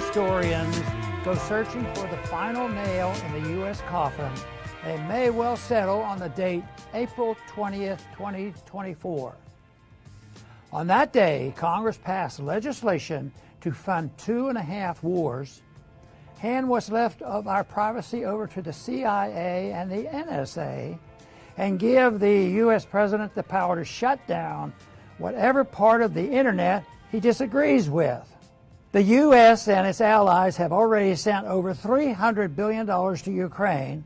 historians go searching for the final nail in the U.S. coffin, they may well settle on the date April 20th, 2024. On that day, Congress passed legislation to fund 2.5 wars, hand what's left of our privacy over to the CIA and the NSA, and give the U.S. President the power to shut down whatever part of the internet he disagrees with. The U.S. and its allies have already sent over $300 billion to Ukraine,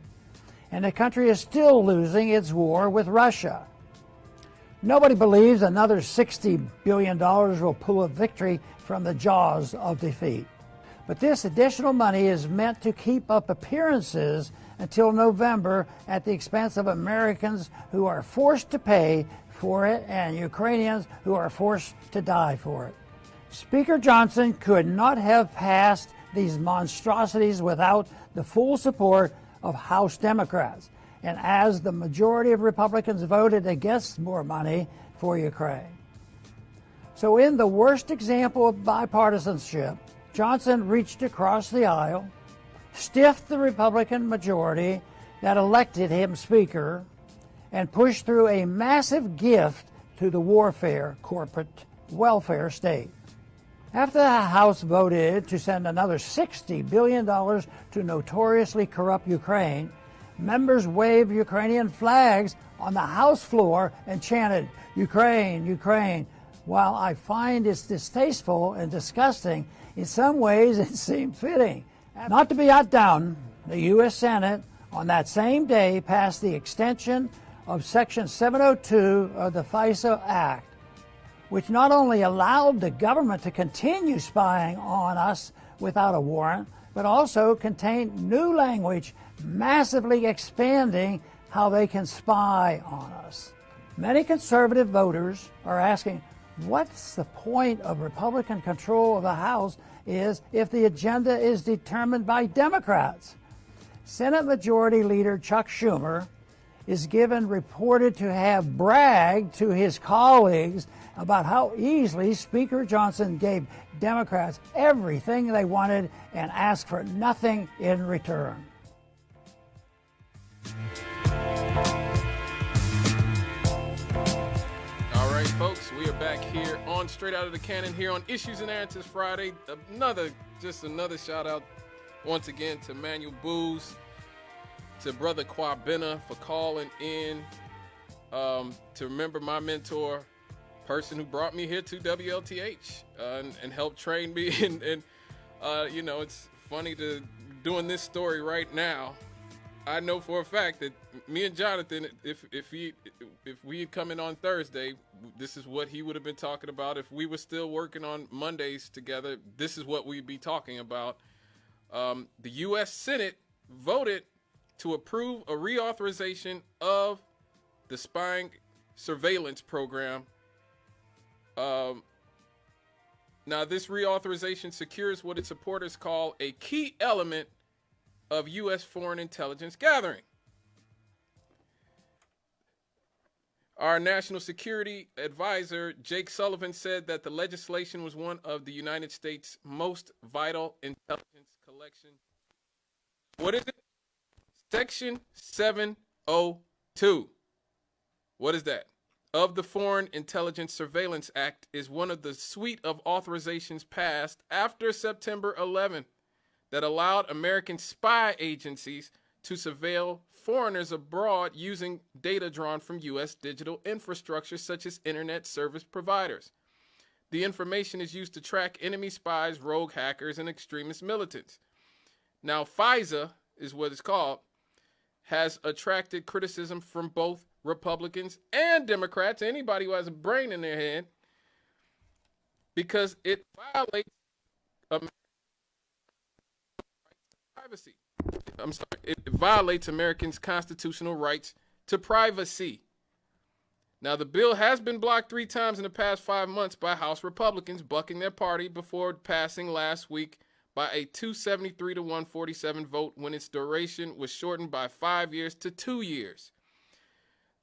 and the country is still losing its war with Russia. Nobody believes another $60 billion will pull a victory from the jaws of defeat. But this additional money is meant to keep up appearances until November at the expense of Americans who are forced to pay for it and Ukrainians who are forced to die for it. Speaker Johnson could not have passed these monstrosities without the full support of House Democrats, and as the majority of Republicans voted against more money for Ukraine. So in the worst example of bipartisanship, Johnson reached across the aisle, stiffed the Republican majority that elected him Speaker, and pushed through a massive gift to the warfare corporate welfare state. After the House voted to send another $60 billion to notoriously corrupt Ukraine, members waved Ukrainian flags on the House floor and chanted, "Ukraine, Ukraine." While I find it's distasteful and disgusting, in some ways it seemed fitting. Not to be outdone, the U.S. Senate on that same day passed the extension of Section 702 of the FISA Act, which not only allowed the government to continue spying on us without a warrant, but also contained new language massively expanding how they can spy on us. Many conservative voters are asking, what's the point of Republican control of the House is if the agenda is determined by Democrats? Senate Majority Leader Chuck Schumer is reported to have bragged to his colleagues about how easily Speaker Johnson gave Democrats everything they wanted and asked for nothing in return. All right, folks, we are back here on Straight Out of the Cannon here on Issues and Answers Friday. Another shout out once again to Manuel Booz, to Brother Kwabena for calling in, to remember my mentor, person who brought me here to WLTH and helped train me. And you know, it's funny to doing this story right now. I know for a fact that me and Jonathan, if we had come in on Thursday, this is what he would have been talking about. If we were still working on Mondays together, this is what we'd be talking about. The U.S. Senate voted to approve a reauthorization of the spying surveillance program. Now, this reauthorization secures what its supporters call a key element of U.S. foreign intelligence gathering. Our national security advisor, Jake Sullivan, said that the legislation was one of the United States' most vital intelligence collection. What is it? Section 702. What is that? Of the Foreign Intelligence Surveillance Act is one of the suite of authorizations passed after September 11th that allowed American spy agencies to surveil foreigners abroad using data drawn from U.S. digital infrastructure such as internet service providers. The information is used to track enemy spies, rogue hackers, and extremist militants. Now, FISA is what it's called, has attracted criticism from both Republicans and Democrats, anybody who has a brain in their head, because it violates privacy. It violates Americans' constitutional rights to privacy. Now, the bill has been blocked 3 times in the past 5 months by House Republicans, bucking their party before passing last week by a 273 to 147 vote when its duration was shortened by 5 years to 2 years.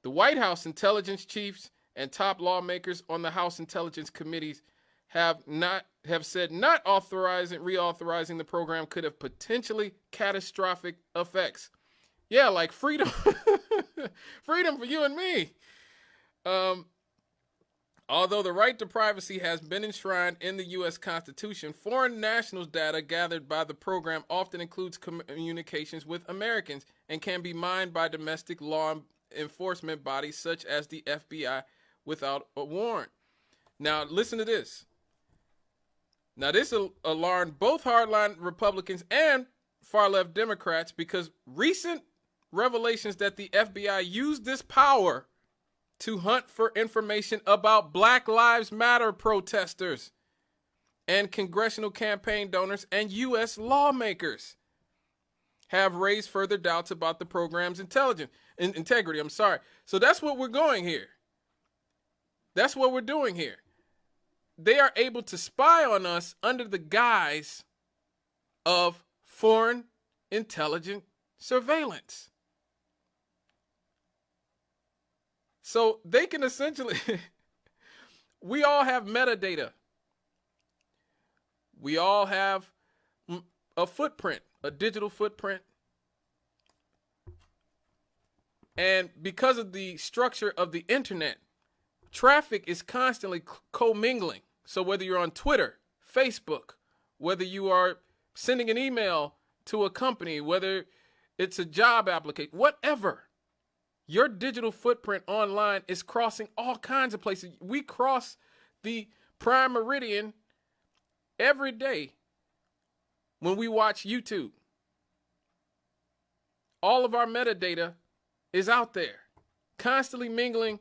The White House intelligence chiefs and top lawmakers on the House Intelligence Committees have said not reauthorizing the program could have potentially catastrophic effects. Yeah, like freedom, freedom for you and me. Although the right to privacy has been enshrined in the U.S. Constitution, foreign nationals' data gathered by the program often includes communications with Americans and can be mined by domestic law enforcement bodies such as the FBI without a warrant. Now, listen to this. Now, this alarmed both hardline Republicans and far-left Democrats because recent revelations that the FBI used this power to hunt for information about Black Lives Matter protesters and congressional campaign donors and U.S. lawmakers have raised further doubts about the program's integrity. So that's what we're going here. That's what we're doing here. They are able to spy on us under the guise of foreign intelligence surveillance. So they can essentially, we all have metadata. We all have a footprint, a digital footprint. And because of the structure of the internet, traffic is constantly commingling. So whether you're on Twitter, Facebook, whether you are sending an email to a company, whether it's a job application, whatever, your digital footprint online is crossing all kinds of places. We cross the prime meridian every day when we watch YouTube. All of our metadata is out there, constantly mingling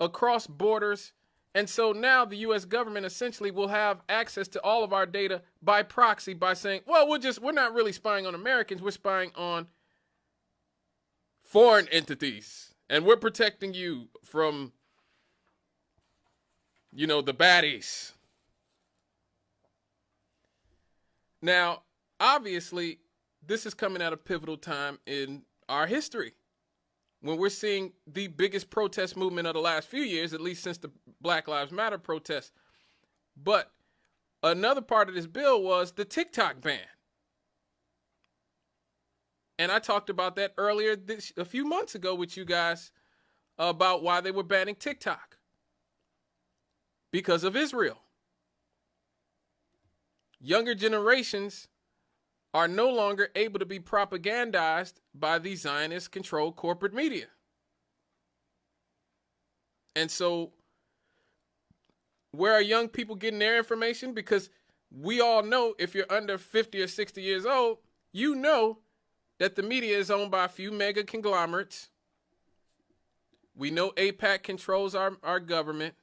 across borders. And so now the U.S. government essentially will have access to all of our data by proxy by saying, well, we're not really spying on Americans. We're spying on foreign entities. And we're protecting you from, the baddies. Now, obviously, this is coming at a pivotal time in our history when we're seeing the biggest protest movement of the last few years, at least since the Black Lives Matter protests. But another part of this bill was the TikTok ban. And I talked about that earlier a few months ago with you guys about why they were banning TikTok. Because of Israel. Younger generations are no longer able to be propagandized by the Zionist-controlled corporate media. And so, where are young people getting their information? Because we all know if you're under 50 or 60 years old, you know that the media is owned by a few mega conglomerates. We know AIPAC controls our government.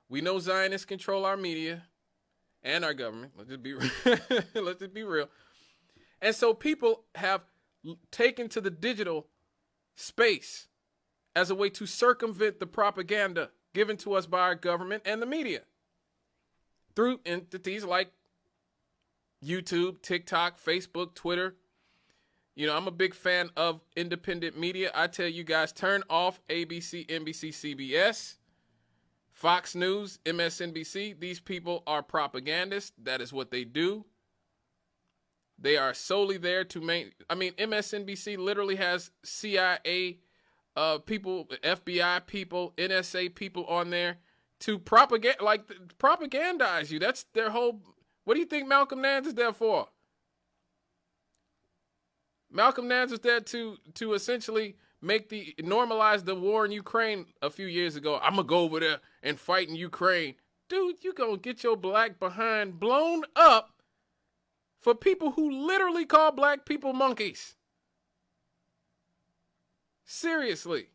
We know Zionists control our media and our government. Let's just be real. And so people have taken to the digital space as a way to circumvent the propaganda given to us by our government and the media through entities like YouTube, TikTok, Facebook, Twitter. I'm a big fan of independent media. I tell you guys, turn off ABC, NBC, CBS, Fox News, MSNBC. These people are propagandists. That is what they do. They are solely there to MSNBC literally has CIA people, FBI people, NSA people on there to propagandize you. That's their whole. What do you think Malcolm Nance is there for? Malcolm Nance was there to essentially normalize the war in Ukraine a few years ago. I'm gonna go over there and fight in Ukraine. Dude, you gonna get your black behind blown up for people who literally call black people monkeys. Seriously.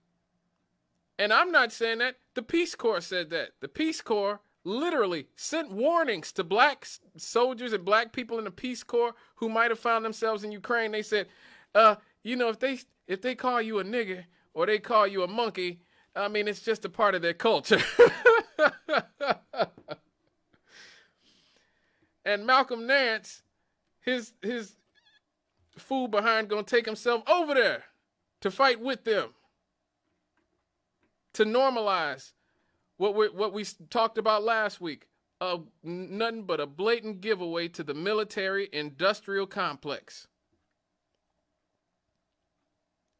And I'm not saying that. The Peace Corps said that. The Peace Corps literally sent warnings to black soldiers and black people in the Peace Corps who might have found themselves in Ukraine. They said, if they call you a nigger or they call you a monkey, it's just a part of their culture. And Malcolm Nance, his fool behind gonna take himself over there to fight with them, to normalize what we talked about last week, nothing but a blatant giveaway to the military industrial complex.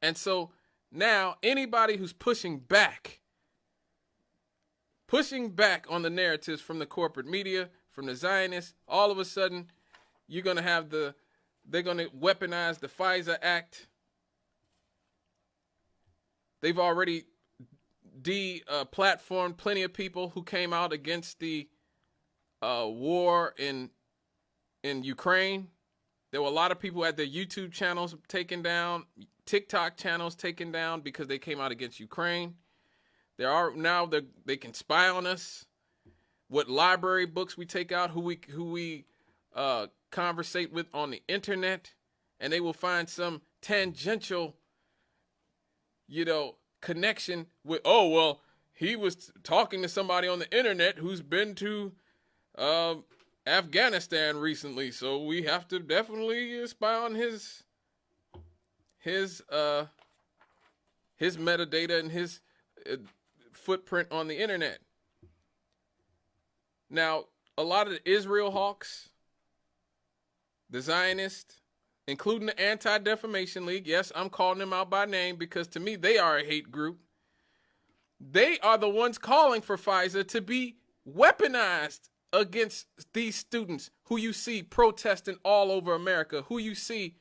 And so now anybody who's pushing back on the narratives from the corporate media, from the Zionists, all of a sudden you're going to have they're going to weaponize the FISA Act. They've already platformed plenty of people who came out against the war in Ukraine. There were a lot of people at their YouTube channels taken down, TikTok channels taken down because they came out against Ukraine. There are now they can spy on us, what library books we take out, who we conversate with on the internet, and they will find some tangential, connection with, oh, well, he was talking to somebody on the internet who's been to Afghanistan recently, so we have to definitely spy on his metadata and his footprint on the internet. Now, a lot of the Israel hawks, the Zionists, including the Anti-Defamation League, yes, I'm calling them out by name because to me they are a hate group. They are the ones calling for FISA to be weaponized against these students who you see protesting all over America, who you see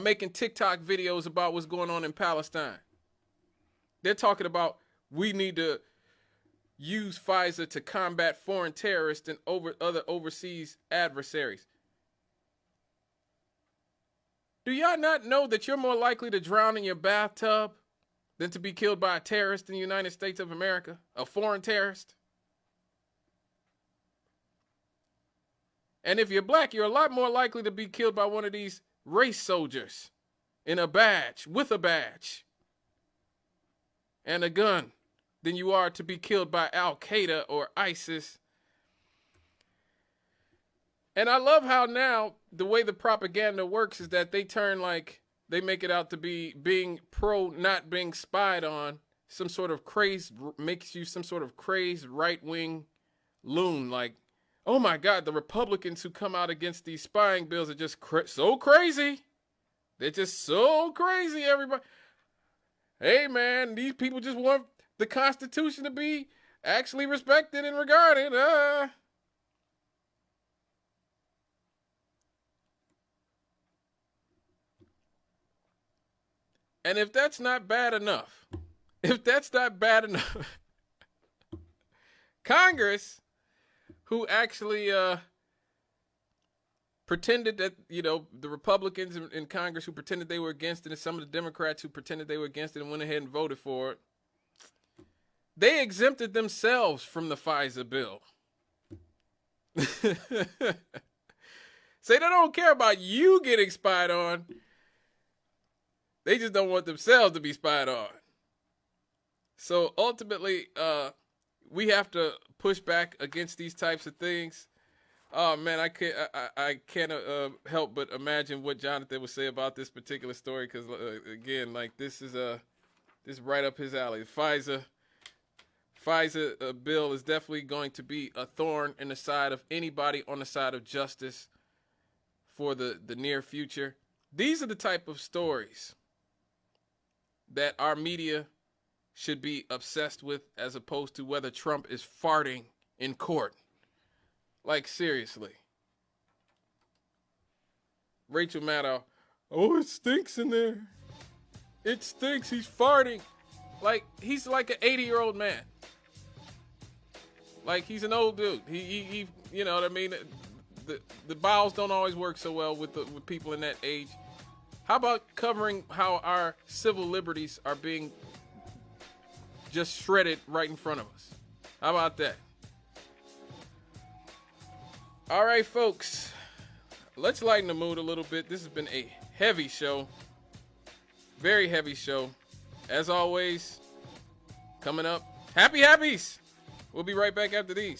making TikTok videos about what's going on in Palestine. They're talking about we need to use FISA to combat foreign terrorists and other overseas adversaries. Do y'all not know that you're more likely to drown in your bathtub than to be killed by a terrorist in the United States of America, a foreign terrorist? And if you're black, you're a lot more likely to be killed by one of these race soldiers in a badge, with a badge and a gun, than you are to be killed by Al-Qaeda or ISIS. And I love how now the way the propaganda works is that they make it out to be being pro not being spied on, some sort of crazed, makes you some sort of crazed right-wing loon. Like, oh my God, the Republicans who come out against these spying bills are just so crazy. They're just so crazy, everybody. Hey man, these people just want the Constitution to be actually respected and regarded. And if that's not bad enough, Congress, who actually pretended that, the Republicans in Congress who pretended they were against it, and some of the Democrats who pretended they were against it and went ahead and voted for it, they exempted themselves from the FISA bill. Say they don't care about you getting spied on. They just don't want themselves to be spied on. So ultimately, we have to push back against these types of things. Oh man, I can't help but imagine what Jonathan would say about this particular story, because again, like this is right up his alley. The FISA bill is definitely going to be a thorn in the side of anybody on the side of justice for the near future. These are the type of stories that our media should be obsessed with, as opposed to whether Trump is farting in court. Like, seriously. Rachel Maddow, oh, it stinks in there. It stinks, he's farting. Like, he's like an 80-year-old man. Like, he's an old dude. He you know what I mean? The bowels don't always work so well with people in that age. How about covering how our civil liberties are being just shredded right in front of us? How about that? All right, folks, let's lighten the mood a little bit. This has been a heavy show, very heavy show. As always, coming up, happy happies. We'll be right back after these.